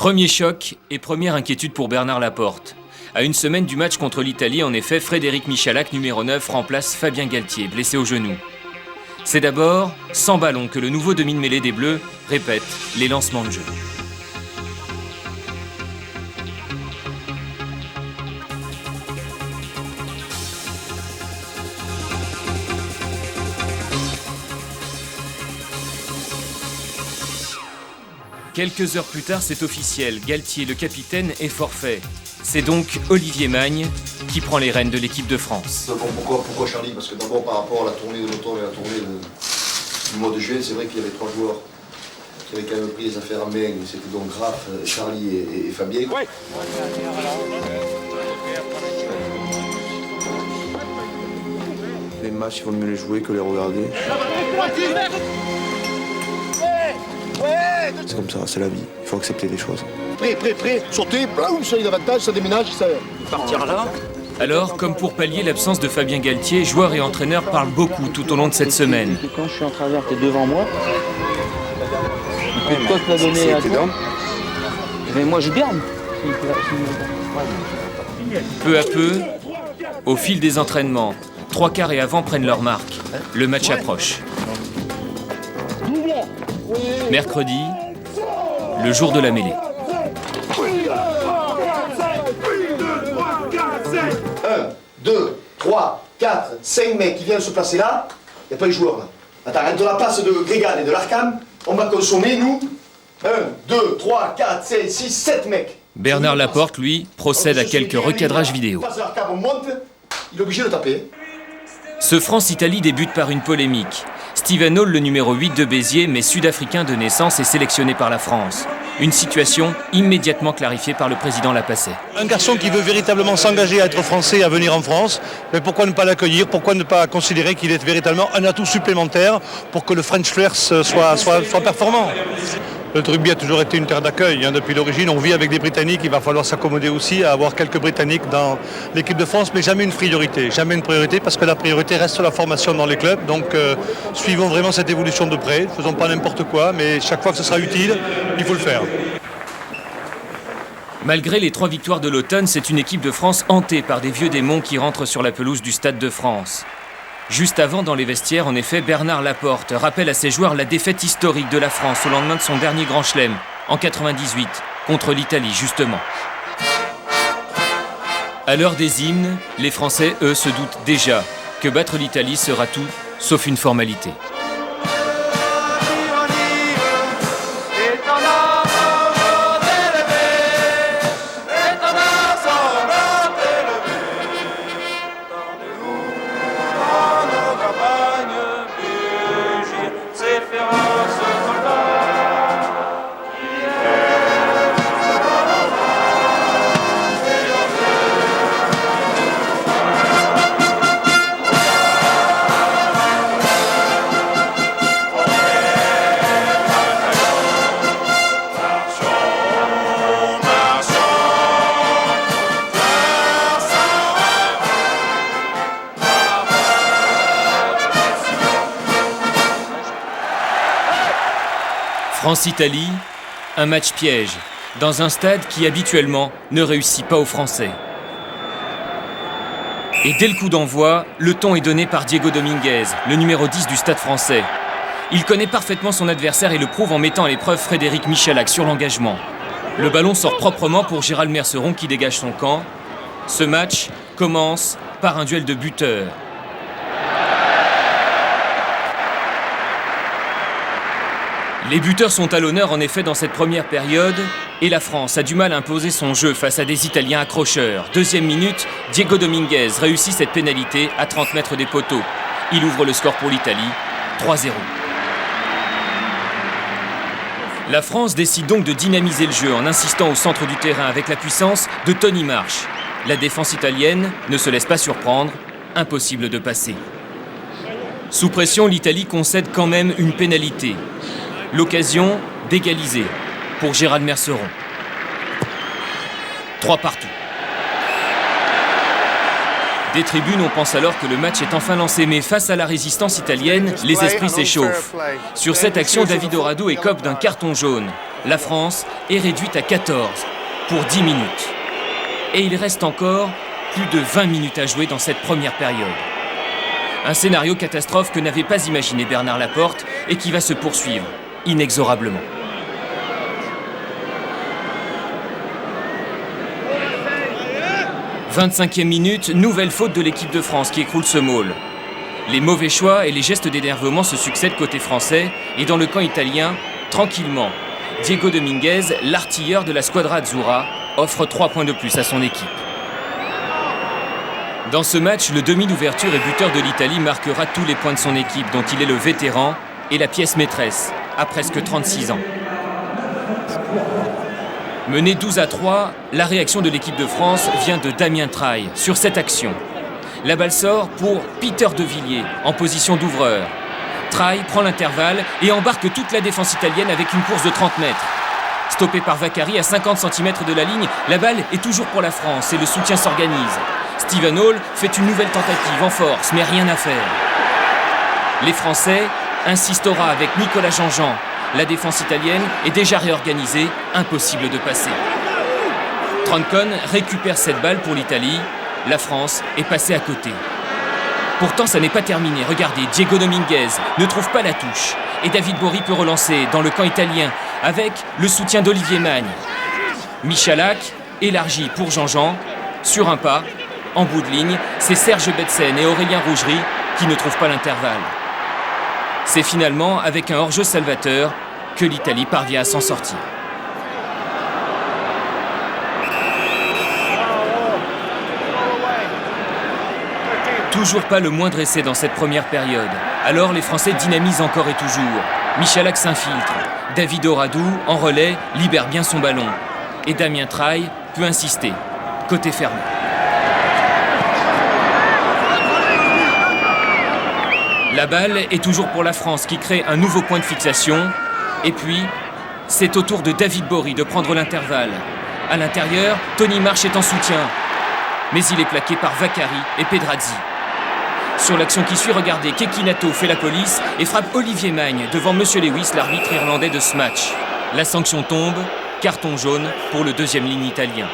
Premier choc et première inquiétude pour Bernard Laporte. À une semaine du match contre l'Italie, en effet, Frédéric Michalak, numéro 9, remplace Fabien Galtier, blessé au genou. C'est d'abord sans ballon que le nouveau demi-de-mêlée des Bleus répète les lancements de jeu. Quelques heures plus tard, c'est officiel. Galtier, le capitaine, est forfait. C'est donc Olivier Magne qui prend les rênes de l'équipe de France. Pourquoi Charlie? Parce que d'abord, par rapport à la tournée de l'automne et la tournée du mois de juillet, c'est vrai qu'il y avait 3 joueurs qui avaient quand même pris les affaires en main. C'était donc Graf, Charlie et Fabien. Ouais. Les matchs, il vaut mieux les jouer que les regarder. C'est comme ça, c'est la vie. Il faut accepter les choses. Prêt, sauter, blam, ça y est davantage, ça déménage, ça... Partir là. Alors, comme pour pallier l'absence de Fabien Galtier, joueurs et entraîneurs parlent beaucoup tout au long de cette semaine. Quand je suis en travers, t'es devant moi. Et toi, tu l'as donné à toi. Mais moi, je garde. Peu à peu, au fil des entraînements, 3 quarts et avant prennent leur marque. Le match approche. Mercredi, le jour de la mêlée. 1, 2, 3, 4, 5 mecs qui viennent se placer là, il n'y a pas les joueurs là. Attends, entre la place de Grégal et de l'Arcam, on va consommer, nous, 1, 2, 3, 4, 5, 6, 7 mecs. Bernard Laporte, lui, procède à quelques recadrages vidéo. On monte, il est obligé de taper. Ce France-Italie débute par une polémique. Steven Hall, le numéro 8 de Béziers, mais sud-africain de naissance, est sélectionné par la France. Une situation immédiatement clarifiée par le président Lapassé. Un garçon qui veut véritablement s'engager à être français, à venir en France, mais pourquoi ne pas l'accueillir? Pourquoi ne pas considérer qu'il est véritablement un atout supplémentaire pour que le French Flair soit performant? Le rugby a toujours été une terre d'accueil. Depuis l'origine, on vit avec des Britanniques. Il va falloir s'accommoder aussi à avoir quelques Britanniques dans l'équipe de France, mais jamais une priorité. Jamais une priorité parce que la priorité reste la formation dans les clubs. Donc suivons vraiment cette évolution de près. Faisons pas n'importe quoi, mais chaque fois que ce sera utile, il faut le faire. Malgré les 3 victoires de l'automne, c'est une équipe de France hantée par des vieux démons qui rentrent sur la pelouse du Stade de France. Juste avant, dans les vestiaires, en effet, Bernard Laporte rappelle à ses joueurs la défaite historique de la France au lendemain de son dernier grand chelem, en 98, contre l'Italie, justement. À l'heure des hymnes, les Français, eux, se doutent déjà que battre l'Italie sera tout sauf une formalité. France-Italie, un match piège, dans un stade qui habituellement ne réussit pas aux Français. Et dès le coup d'envoi, le ton est donné par Diego Dominguez, le numéro 10 du stade français. Il connaît parfaitement son adversaire et le prouve en mettant à l'épreuve Frédéric Michalak sur l'engagement. Le ballon sort proprement pour Gérald Merceron qui dégage son camp. Ce match commence par un duel de buteurs. Les buteurs sont à l'honneur en effet dans cette première période et la France a du mal à imposer son jeu face à des Italiens accrocheurs. Deuxième minute, Diego Dominguez réussit cette pénalité à 30 mètres des poteaux. Il ouvre le score pour l'Italie, 3-0. La France décide donc de dynamiser le jeu en insistant au centre du terrain avec la puissance de Tony Marsh. La défense italienne ne se laisse pas surprendre, impossible de passer. Sous pression, l'Italie concède quand même une pénalité. L'occasion d'égaliser pour Gérald Merceron. 3 partout. Des tribunes, on pense alors que le match est enfin lancé, mais face à la résistance italienne, les esprits s'échauffent. Sur cette action, David Orado écope d'un carton jaune. la France est réduite à 14 pour 10 minutes. Et il reste encore plus de 20 minutes à jouer dans cette première période. Un scénario catastrophe que n'avait pas imaginé Bernard Laporte et qui va se poursuivre inexorablement. « 25e minute, nouvelle faute de l'équipe de France qui écroule ce maul. Les mauvais choix et les gestes d'énervement se succèdent côté français et dans le camp italien, tranquillement, Diego Dominguez, l'artilleur de la Squadra Azzurra, offre 3 points de plus à son équipe. Dans ce match, le demi d'ouverture et buteur de l'Italie marquera tous les points de son équipe, dont il est le vétéran et la pièce maîtresse, à presque 36 ans. Mené 12-3, la réaction de l'équipe de France vient de Damien Traille sur cette action. La balle sort pour Peter De Villiers, en position d'ouvreur. Traille prend l'intervalle et embarque toute la défense italienne avec une course de 30 mètres. Stoppé par Vaccari à 50 cm de la ligne, la balle est toujours pour la France et le soutien s'organise. Steven Hall fait une nouvelle tentative en force, mais rien à faire. Les Français insistera avec Nicolas Jean-Jean. La défense italienne est déjà réorganisée, impossible de passer. Troncone récupère cette balle pour l'Italie. La France est passée à côté. Pourtant, ça n'est pas terminé. Regardez, Diego Dominguez ne trouve pas la touche. Et David Bory peut relancer dans le camp italien avec le soutien d'Olivier Magne. Michalak élargi pour Jean-Jean. Sur un pas, en bout de ligne, c'est Serge Betsen et Aurélien Rougerie qui ne trouvent pas l'intervalle. C'est finalement avec un hors-jeu salvateur que l'Italie parvient à s'en sortir. Toujours pas le moindre essai dans cette première période. Alors les Français dynamisent encore et toujours. Michalak s'infiltre. David Auradou, en relais, libère bien son ballon. Et Damien Traille peut insister. Côté fermé. La balle est toujours pour la France qui crée un nouveau point de fixation. Et puis, c'est au tour de David Bory de prendre l'intervalle. À l'intérieur, Tony Marsh est en soutien. Mais il est plaqué par Vaccari et Pedrazzi. Sur l'action qui suit, regardez, Kekinato fait la police et frappe Olivier Magne devant Monsieur Lewis, l'arbitre irlandais de ce match. La sanction tombe, carton jaune pour le deuxième ligne italien.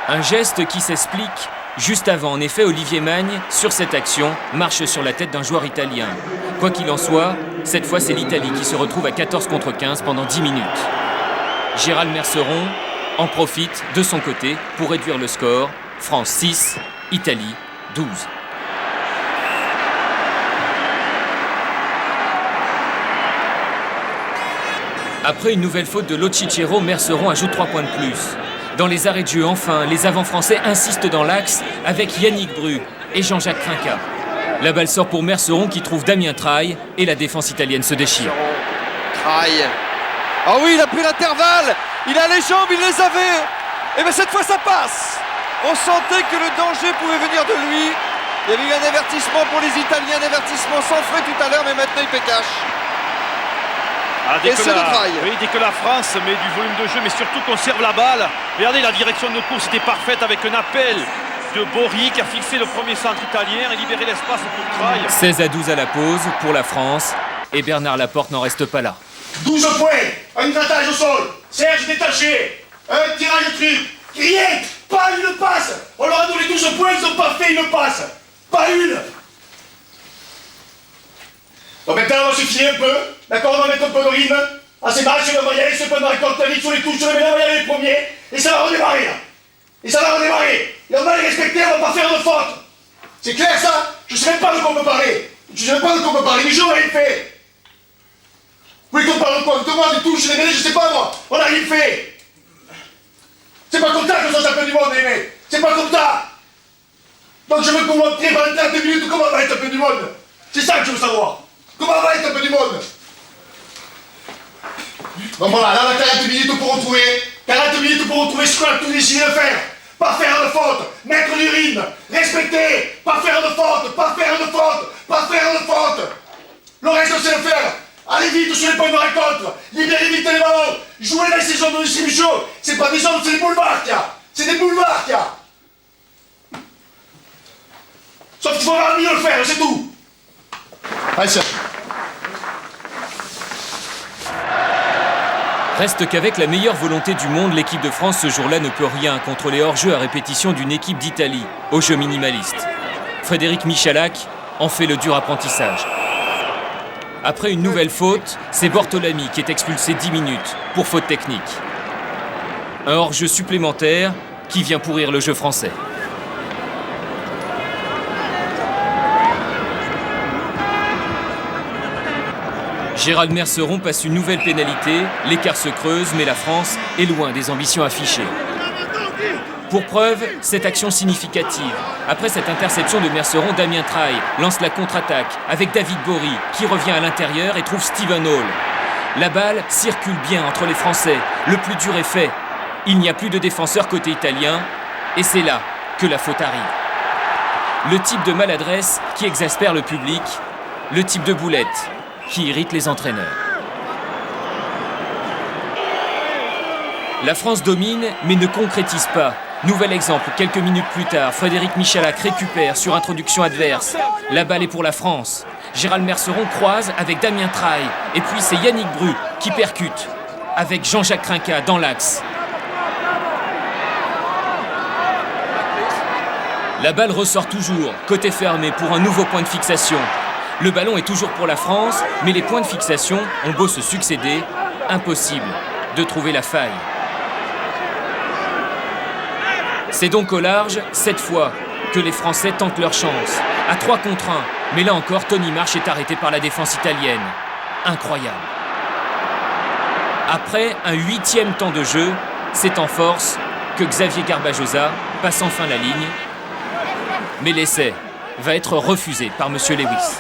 Un geste qui s'explique juste avant. En effet, Olivier Magne, sur cette action, marche sur la tête d'un joueur italien. Quoi qu'il en soit, cette fois c'est l'Italie qui se retrouve à 14 contre 15 pendant 10 minutes. Gérald Merceron en profite de son côté pour réduire le score. France 6, Italie 12. Après une nouvelle faute de Locicero, Merceron ajoute 3 points de plus. Dans les arrêts de jeu, enfin, les avants français insistent dans l'axe avec Yannick Bru et Jean-Jacques Trinquat. La balle sort pour Merceron qui trouve Damien Traille et la défense italienne se déchire. Traille. Ah oui, il a pris l'intervalle. Il a les jambes, il les avait. Et bien cette fois ça passe. On sentait que le danger pouvait venir de lui. Il y avait eu un avertissement pour les Italiens, un avertissement sans frais tout à l'heure, mais maintenant il fait cash. Dès que la France met du volume de jeu, mais surtout conserve la balle. Regardez, la direction de course était parfaite avec un appel de Bory qui a fixé le premier centre italien et libéré l'espace pour Traille. 16-12 à la pause pour la France et Bernard Laporte n'en reste pas là. 12 points, un grattage au sol, Serge détaché, un tirage de truc, rien, pas une passe. On leur a donné 12 points, ils n'ont pas fait une passe. Pas une. Donc maintenant on va se filer un peu, d'accord, on va mettre un peu de rythme. À ces matchs, on va y aller, ce point de récolte, sur les touches, sur les médailles, on va y aller les premiers. Et ça va redémarrer là. Et ça va redémarrer. Et on va les respecter, on va pas faire de faute. C'est clair ça? Je sais même pas de quoi on peut parler. Je sais même pas de quoi on peut parler, mais je n'ai rien fait. Vous voulez qu'on parle de quoi? De moi, des touches, des médailles, je sais pas moi. On n'a rien fait. C'est pas comme ça que je suis champion du monde, les mecs. C'est pas comme ça. Donc je veux qu'on montrer pendant 30 minutes comment on va être champion du monde. C'est ça que je veux savoir. Comment on va être champion du monde? Donc voilà, là on a 40 minutes pour retrouver. 40 minutes pour retrouver ce qu'on a tout décidé de faire. Pas faire de faute, mettre du rythme, respecter, pas faire de faute, pas faire de faute, pas faire de faute. Le reste on sait le faire. Allez vite sur les points de récolte, libérez vite les ballons, jouez dans ces zones de distribution. C'est pas des zones, c'est des boulevards qu'il y a. C'est des boulevards qu'il y a. Sauf qu'il faut avoir mieux le faire, c'est tout. Allez, c'est... Reste qu'avec la meilleure volonté du monde, l'équipe de France ce jour-là ne peut rien contre les hors-jeux à répétition d'une équipe d'Italie, au jeu minimaliste. Frédéric Michalak en fait le dur apprentissage. Après une nouvelle faute, c'est Bortolami qui est expulsé 10 minutes pour faute technique. Un hors-jeu supplémentaire qui vient pourrir le jeu français. Gérald Merceron passe une nouvelle pénalité, l'écart se creuse, mais la France est loin des ambitions affichées. Pour preuve, cette action significative. Après cette interception de Merceron, Damien Traille lance la contre-attaque avec David Bory qui revient à l'intérieur et trouve Steven Hall. La balle circule bien entre les Français. Le plus dur est fait. Il n'y a plus de défenseur côté italien et c'est là que la faute arrive. Le type de maladresse qui exaspère le public, le type de boulette qui irrite les entraîneurs. La France domine mais ne concrétise pas. Nouvel exemple, quelques minutes plus tard, Frédéric Michalak récupère sur introduction adverse. La balle est pour la France. Gérald Merceron croise avec Damien Traille. Et puis c'est Yannick Bru qui percute avec Jean-Jacques Trinquat dans l'axe. La balle ressort toujours, côté fermé pour un nouveau point de fixation. Le ballon est toujours pour la France, mais les points de fixation ont beau se succéder, impossible de trouver la faille. C'est donc au large, cette fois, que les Français tentent leur chance. À 3 contre 1, mais là encore, Tony Marsh est arrêté par la défense italienne. Incroyable. Après un 8e temps de jeu, c'est en force que Xavier Garbajosa passe enfin la ligne. Mais l'essai va être refusé par M. Lewis.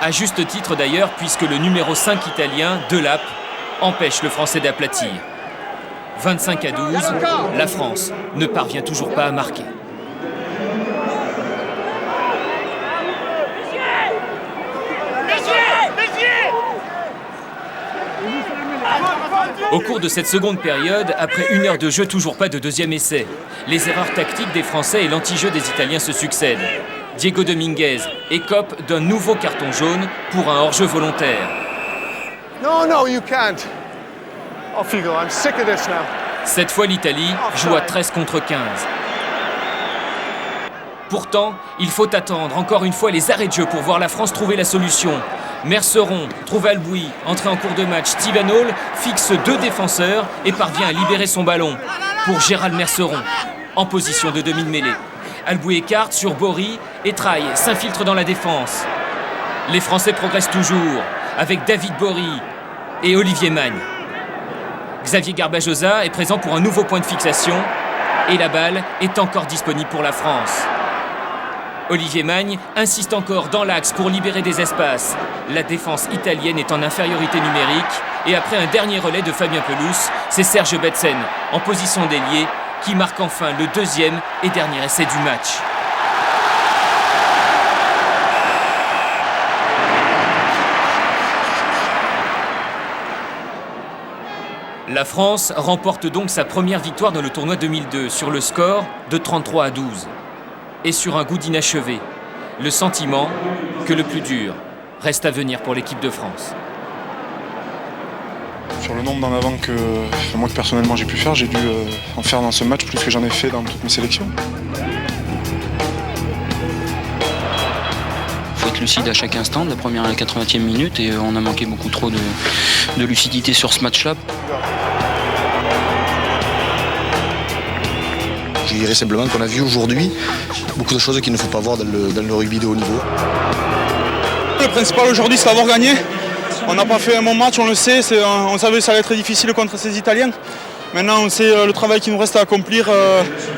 À juste titre d'ailleurs, puisque le numéro 5 italien, Delap, empêche le Français d'aplatir. 25-12, la France ne parvient toujours pas à marquer. Au cours de cette seconde période, après 1 heure de jeu, toujours pas de deuxième essai. Les erreurs tactiques des Français et l'anti-jeu des Italiens se succèdent. Diego Dominguez écope d'un nouveau carton jaune pour un hors-jeu volontaire. No, you can't. Off you go. I'm sick of this now. Cette fois, l'Italie joue à 13 contre 15. Pourtant, il faut attendre encore une fois les arrêts de jeu pour voir la France trouver la solution. Merceron trouve Albouy, entré en cours de match. Steven Hall fixe 2 défenseurs et parvient à libérer son ballon pour Gérald Merceron, en position de demi-mêlée. Albouy écarte sur Bory et Traille s'infiltre dans la défense. Les Français progressent toujours avec David Bory et Olivier Magne. Xavier Garbajosa est présent pour un nouveau point de fixation et la balle est encore disponible pour la France. Olivier Magne insiste encore dans l'axe pour libérer des espaces. La défense italienne est en infériorité numérique et après un dernier relais de Fabien Pelous, c'est Serge Betsen en position d'ailier qui marque enfin le 2e et dernier essai du match. La France remporte donc sa première victoire dans le tournoi 2002 sur le score de 33-12. Et sur un goût d'inachevé, le sentiment que le plus dur reste à venir pour l'équipe de France. Sur le nombre d'en avant que moi personnellement j'ai pu faire, j'ai dû en faire dans ce match plus que j'en ai fait dans toutes mes sélections. Il faut être lucide à chaque instant, de la première à la 80e minute, et on a manqué beaucoup trop de lucidité sur ce match-là. Je dirais simplement qu'on a vu aujourd'hui beaucoup de choses qu'il ne faut pas voir dans le rugby de haut niveau. Le principal aujourd'hui, c'est d'avoir gagné. On n'a pas fait un bon match, on le sait, on savait que ça allait être très difficile contre ces Italiens. Maintenant, on sait le travail qu'il nous reste à accomplir